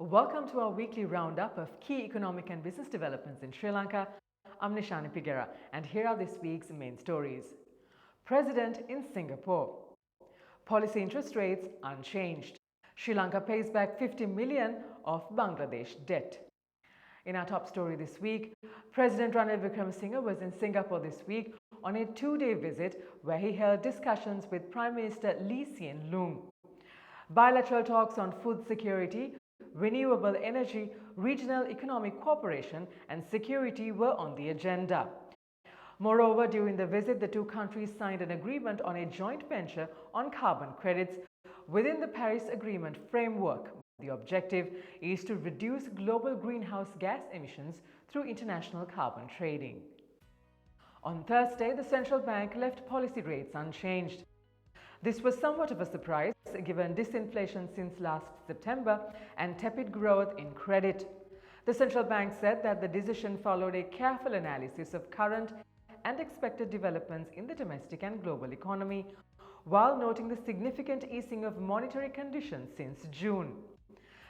Welcome to our weekly roundup of key economic and business developments in Sri Lanka. I'm Nishani Pigera, and here are this week's main stories. President in Singapore. Policy interest rates unchanged. Sri Lanka pays back 50 million of Bangladesh debt. In our top story this week, President Ranil Wickremesinghe was in Singapore this week on a two-day visit where he held discussions with Prime Minister Lee Hsien Loong. Bilateral talks on food security, renewable energy, regional economic cooperation and security were on the agenda. Moreover, during the visit, the two countries signed an agreement on a joint venture on carbon credits within the Paris Agreement framework. The objective is to reduce global greenhouse gas emissions through international carbon trading. On Thursday, the central bank left policy rates unchanged. This was somewhat of a surprise given disinflation since last September and tepid growth in credit. The central bank said that the decision followed a careful analysis of current and expected developments in the domestic and global economy, while noting the significant easing of monetary conditions since June.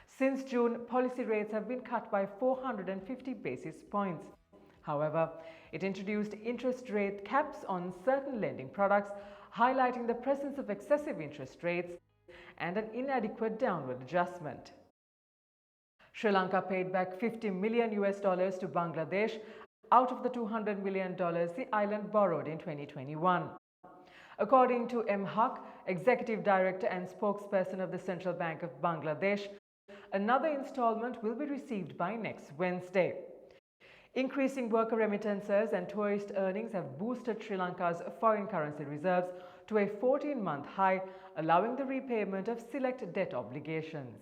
Since June, policy rates have been cut by 450 basis points. However, it introduced interest rate caps on certain lending products, highlighting the presence of excessive interest rates and an inadequate downward adjustment. Sri Lanka paid back $50 million to Bangladesh out of the $200 million the island borrowed in 2021. According to M. Haq, Executive Director and spokesperson of the Central Bank of Bangladesh, another installment will be received by next Wednesday. Increasing worker remittances and tourist earnings have boosted Sri Lanka's foreign currency reserves to a 14-month high, allowing the repayment of select debt obligations.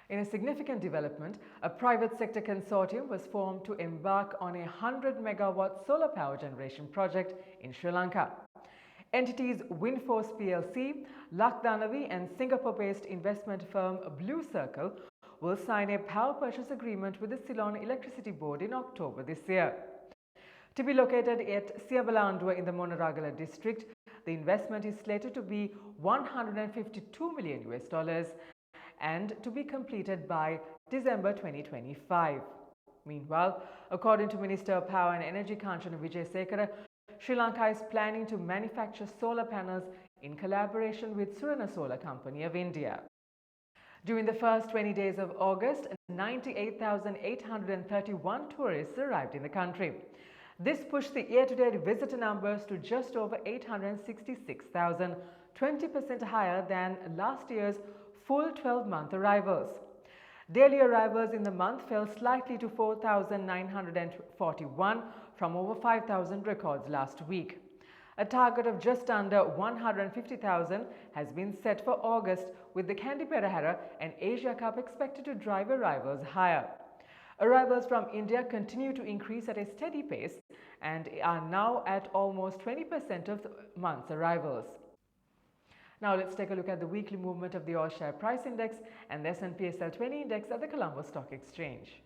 In a significant development, a private sector consortium was formed to embark on a 100-megawatt solar power generation project in Sri Lanka. Entities Windforce plc, Lakdanavi and Singapore-based investment firm Blue Circle will sign a power purchase agreement with the Ceylon Electricity Board in October this year. To be located at Siabalandua in the Monaragala district, the investment is slated to be $152 million and to be completed by December 2025. Meanwhile, according to Minister of Power and Energy Kanchana Wijesekara, Sri Lanka is planning to manufacture solar panels in collaboration with Surana Solar Company of India. During the first 20 days of August, 98,831 tourists arrived in the country. This pushed the year-to-date visitor numbers to just over 866,000, 20% higher than last year's full 12-month arrivals. Daily arrivals in the month fell slightly to 4,941 from over 5,000 records last week. A target of just under 150,000 has been set for August, with the Kandy Perahara and Asia Cup expected to drive arrivals higher. Arrivals from India continue to increase at a steady pace and are now at almost 20% of the month's arrivals. Now let's take a look at the weekly movement of the All Share Price Index and the S&P SL 20 Index at the Colombo Stock Exchange.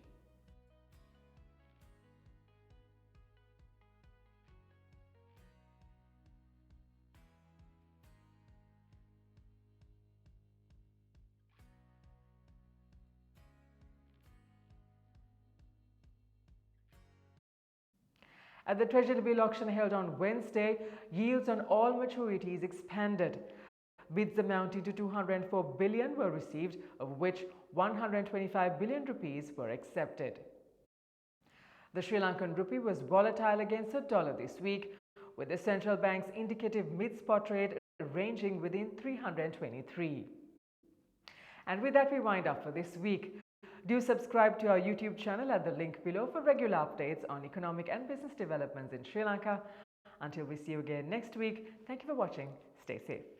At the Treasury bill auction held on Wednesday, yields on all maturities expanded. Bids amounting to 204 billion were received, of which 125 billion rupees were accepted. The Sri Lankan rupee was volatile against the dollar this week, with the central bank's indicative mid-spot rate ranging within 323. And with that, we wind up for this week. Do subscribe to our YouTube channel at the link below for regular updates on economic and business developments in Sri Lanka. Until we see you again next week, thank you for watching. Stay safe.